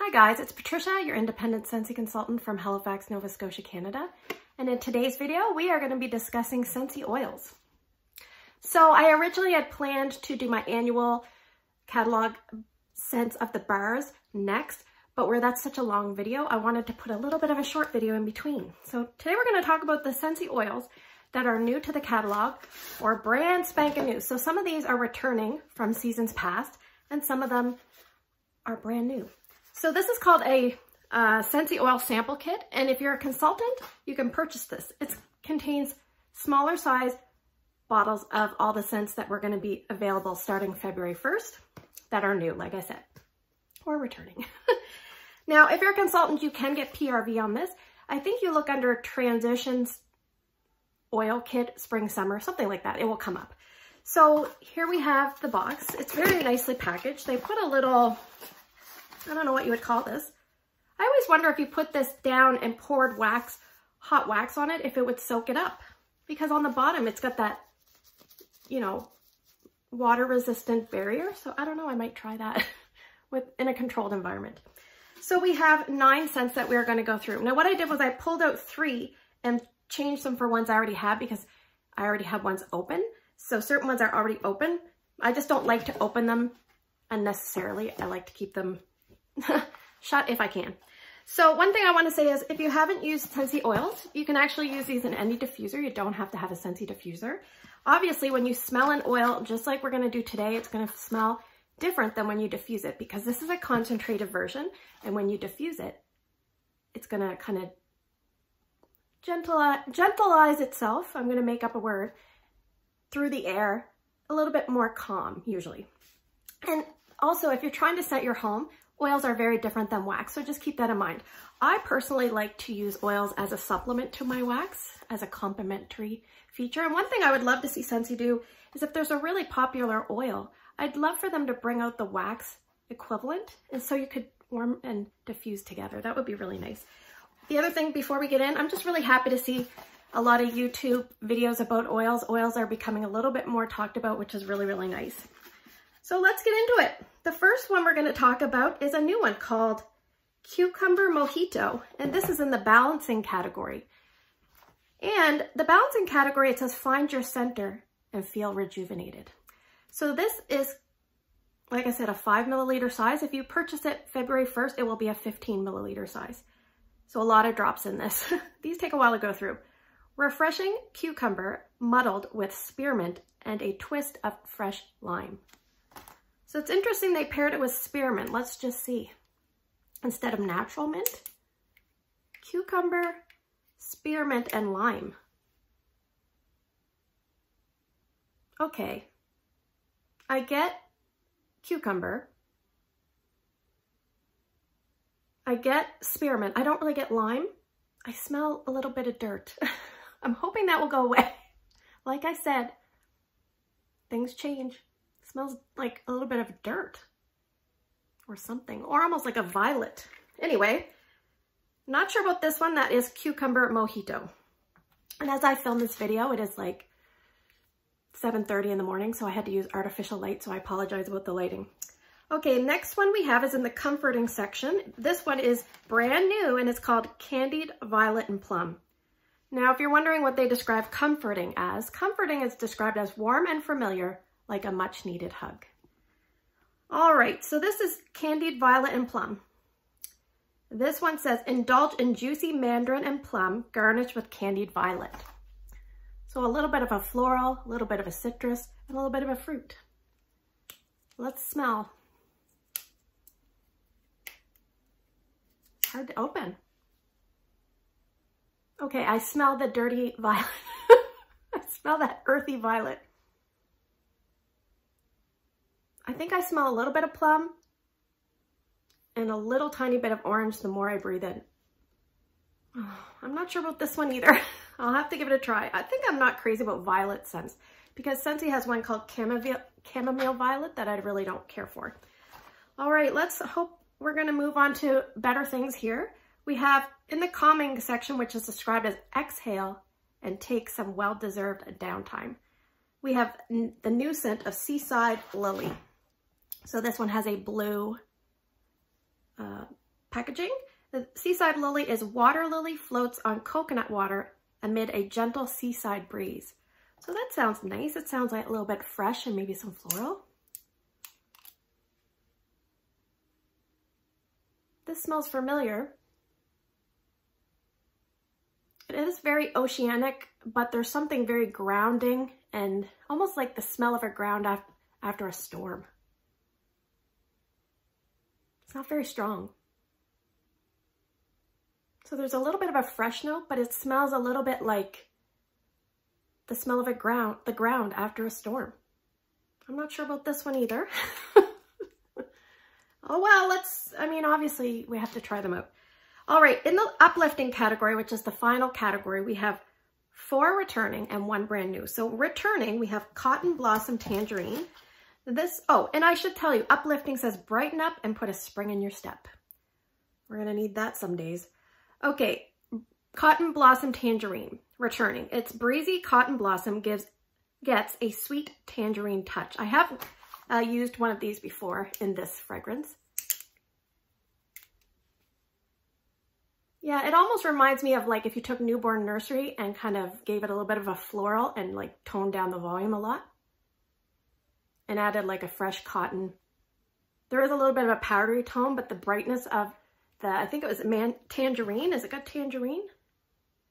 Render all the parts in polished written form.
Hi guys, it's Patricia, your independent Scentsy consultant from Halifax, Nova Scotia, Canada. And in today's video, we are going to be discussing Scentsy oils. So I originally had planned to do my annual catalog scents of the bars next, but where that's such a long video, I wanted to put a little bit of a short video in between. So today we're going to talk about the Scentsy oils that are new to the catalog or brand spanking new. So some of these are returning from seasons past and some of them are brand new. So this is called a Scentsy oil sample kit, and if you're a consultant, you can purchase this. It contains smaller size bottles of all the scents that were going to be available starting February 1st that are new, like I said, or returning. Now, if you're a consultant, you can get PRV on this. I think you look under Transitions Oil Kit Spring Summer, something like that. It will come up. So here we have the box. It's very nicely packaged. They put a little, I don't know what you would call this. I always wonder if you put this down and poured wax, hot wax on it, if it would soak it up. Because on the bottom, it's got that, you know, water resistant barrier. So I don't know, I might try that in a controlled environment. So we have 9 scents that we're going to go through. Now what I did was I pulled out 3 and changed them for ones I already had because I already have ones open. So certain ones are already open. I just don't like to open them unnecessarily. I like to keep them shut if I can. So one thing I want to say is if you haven't used Scentsy oils, you can actually use these in any diffuser. You don't have to have a Scentsy diffuser. Obviously, when you smell an oil, just like we're going to do today, it's going to smell different than when you diffuse it because this is a concentrated version. And when you diffuse it, it's going to kind of gentleize itself. I'm going to make up a word through the air, a little bit more calm usually. And also, if you're trying to scent your home, oils are very different than wax, so just keep that in mind. I personally like to use oils as a supplement to my wax, as a complementary feature. And one thing I would love to see Scentsy do is if there's a really popular oil, I'd love for them to bring out the wax equivalent, and so you could warm and diffuse together. That would be really nice. The other thing before we get in, I'm just really happy to see a lot of YouTube videos about oils. Oils are becoming a little bit more talked about, which is really, really nice. So let's get into it. The first one we're going to talk about is a new one called Cucumber Mojito, and this is in the balancing category. And the balancing category, it says find your center and feel rejuvenated. So this is, like I said, a 5 milliliter size. If you purchase it February 1st, it will be a 15 milliliter size. So a lot of drops in this. These take a while to go through. Refreshing cucumber muddled with spearmint and a twist of fresh lime. So it's interesting they paired it with spearmint. Let's just see. Instead of natural mint, cucumber, spearmint, and lime. Okay. I get cucumber. I get spearmint. I don't really get lime. I smell a little bit of dirt. I'm hoping that will go away. Like I said, things change. It smells like a little bit of dirt or something, or almost like a violet. Anyway, not sure about this one. That is Cucumber Mojito. And as I film this video, it is like 7:30 in the morning, so I had to use artificial light, so I apologize about the lighting. Okay, next one we have is in the comforting section. This one is brand new and it's called Candied Violet and Plum. Now, if you're wondering what they describe comforting is described as warm and familiar, like a much needed hug. All right, so this is Candied Violet and Plum. This one says, indulge in juicy mandarin and plum garnished with candied violet. So a little bit of a floral, a little bit of a citrus, and a little bit of a fruit. Let's smell. Hard to open. Okay, I smell the dirty violet. I smell that earthy violet. I think I smell a little bit of plum and a little tiny bit of orange the more I breathe in. Oh, I'm not sure about this one either. I'll have to give it a try. I think I'm not crazy about violet scents because Scentsy has one called chamomile violet that I really don't care for. All right, let's hope we're going to move on to better things here. We have in the calming section, which is described as exhale and take some well-deserved downtime. We have the new scent of Seaside Lily. So this one has a blue packaging. The Seaside Lily is water lily floats on coconut water amid a gentle seaside breeze. So that sounds nice. It sounds like a little bit fresh and maybe some floral. This smells familiar. It is very oceanic, but there's something very grounding and almost like the smell of a ground after a storm. It's not very strong. So there's a little bit of a fresh note, but it smells a little bit like the smell of the ground after a storm. I'm not sure about this one either. Oh well, obviously we have to try them out. All right, in the uplifting category, which is the final category, we have 4 returning and 1 brand new. So returning, we have Cotton Blossom Tangerine. And I should tell you, uplifting says brighten up and put a spring in your step. We're gonna need that some days. Okay, Cotton Blossom Tangerine, returning. It's breezy cotton blossom gets a sweet tangerine touch. I have used one of these before in this fragrance. Yeah, it almost reminds me of like if you took Newborn Nursery and kind of gave it a little bit of a floral and like toned down the volume a lot and added like a fresh cotton. There is a little bit of a powdery tone, but the brightness of I think it was tangerine. Has it got tangerine?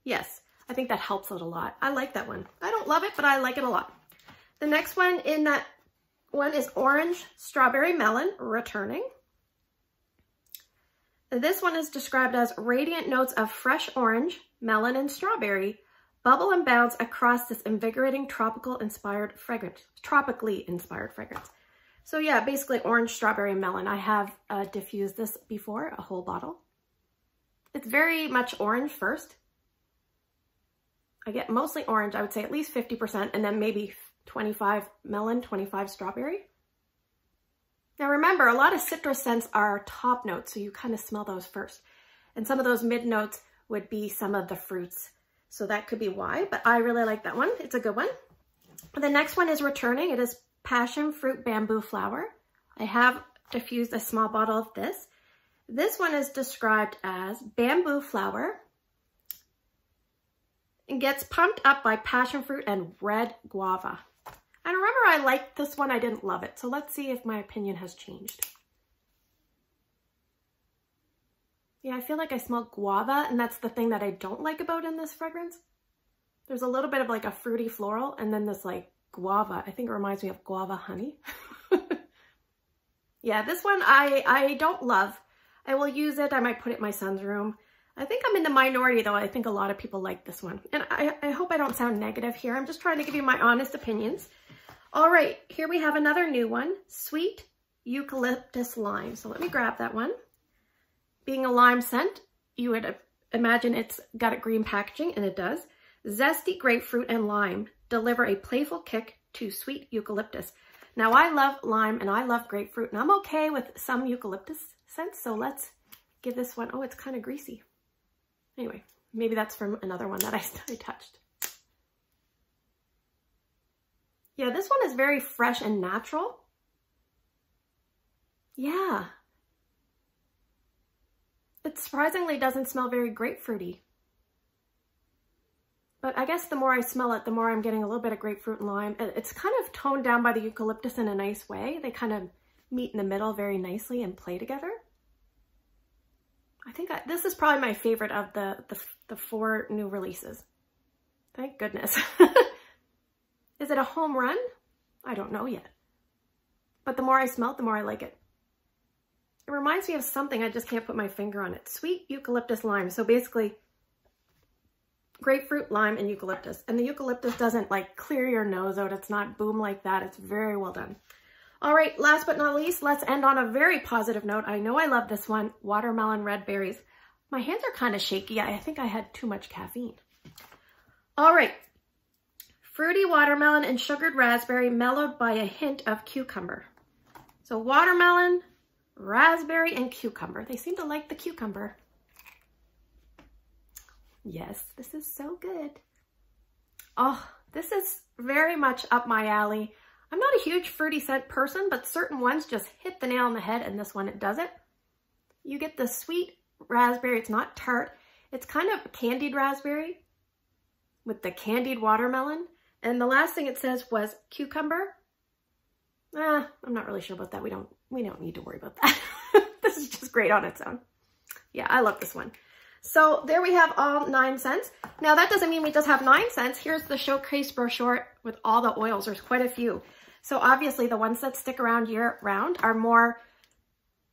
Yes, I think that helps it a lot. I like that one. I don't love it, but I like it a lot. The next one in that one is Orange Strawberry Melon, returning. This one is described as radiant notes of fresh orange, melon, and strawberry bubble and bounce across this invigorating tropically inspired fragrance. So yeah, basically orange, strawberry, melon. I have diffused this before, a whole bottle. It's very much orange first. I get mostly orange, I would say at least 50%, and then maybe 25 melon, 25 strawberry. Now remember, a lot of citrus scents are top notes, so you kind of smell those first. And some of those mid notes would be some of the fruits. So that could be why, but I really like that one. It's a good one. The next one is returning. It is Passion Fruit Bamboo Flower. I have diffused a small bottle of this. This one is described as bamboo flower and gets pumped up by passion fruit and red guava. And remember, I liked this one. I didn't love it. So let's see if my opinion has changed. Yeah, I feel like I smell guava, and that's the thing that I don't like about in this fragrance. There's a little bit of like a fruity floral, and then this like guava. I think it reminds me of guava honey. Yeah, this one I don't love. I will use it. I might put it in my son's room. I think I'm in the minority though. I think a lot of people like this one. And I hope I don't sound negative here. I'm just trying to give you my honest opinions. All right, here we have another new one, Sweet Eucalyptus Lime. So let me grab that one. Being a lime scent, you would imagine it's got a green packaging, and it does. Zesty grapefruit and lime deliver a playful kick to sweet eucalyptus. Now I love lime and I love grapefruit, and I'm okay with some eucalyptus scents. So let's give this one, oh, it's kind of greasy. Anyway, maybe that's from another one that I touched. Yeah, this one is very fresh and natural. Yeah. It surprisingly doesn't smell very grapefruity. But I guess the more I smell it, the more I'm getting a little bit of grapefruit and lime. It's kind of toned down by the eucalyptus in a nice way. They kind of meet in the middle very nicely and play together. I think this is probably my favorite of the 4 new releases. Thank goodness. Is it a home run? I don't know yet. But the more I smell it, the more I like it. It reminds me of something, I just can't put my finger on it. Sweet eucalyptus lime. So basically, grapefruit, lime, and eucalyptus. And the eucalyptus doesn't like clear your nose out. It's not boom like that. It's very well done. All right, last but not least, let's end on a very positive note. I know I love this one, Watermelon Red Berries. My hands are kind of shaky. I think I had too much caffeine. All right, fruity watermelon and sugared raspberry mellowed by a hint of cucumber. So watermelon, raspberry, and cucumber. They seem to like the cucumber. Yes, this is so good. Oh, this is very much up my alley. I'm not a huge fruity scent person, but certain ones just hit the nail on the head, and this one, it does it. you get the sweet raspberry. It's not tart. It's kind of candied raspberry with the candied watermelon. And the last thing it says was cucumber. I'm not really sure about that. We don't need to worry about that. This is just great on its own. Yeah, I love this one. So there we have all 9 scents. Now that doesn't mean we just have 9 scents. Here's the showcase brochure with all the oils. There's quite a few. So obviously the ones that stick around year round are more,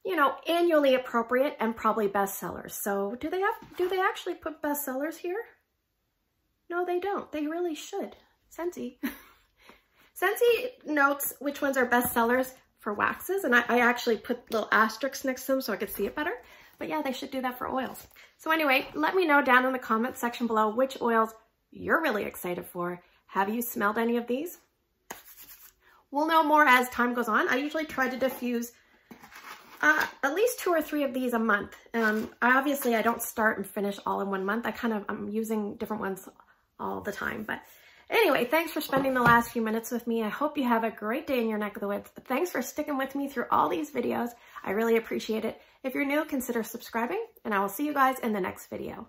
you know, annually appropriate and probably bestsellers. So do they actually put bestsellers here? No, they don't. They really should. Scentsy. Scentsy notes which ones are bestsellers for waxes, and I actually put little asterisks next to them so I could see it better. But yeah, they should do that for oils. So anyway, let me know down in the comments section below which oils you're really excited for. Have you smelled any of these? We'll know more as time goes on. I usually try to diffuse at least 2 or 3 of these a month. Obviously, I don't start and finish all in one month. I'm using different ones all the time. But anyway, thanks for spending the last few minutes with me. I hope you have a great day in your neck of the woods. But thanks for sticking with me through all these videos. I really appreciate it. If you're new, consider subscribing, and I will see you guys in the next video.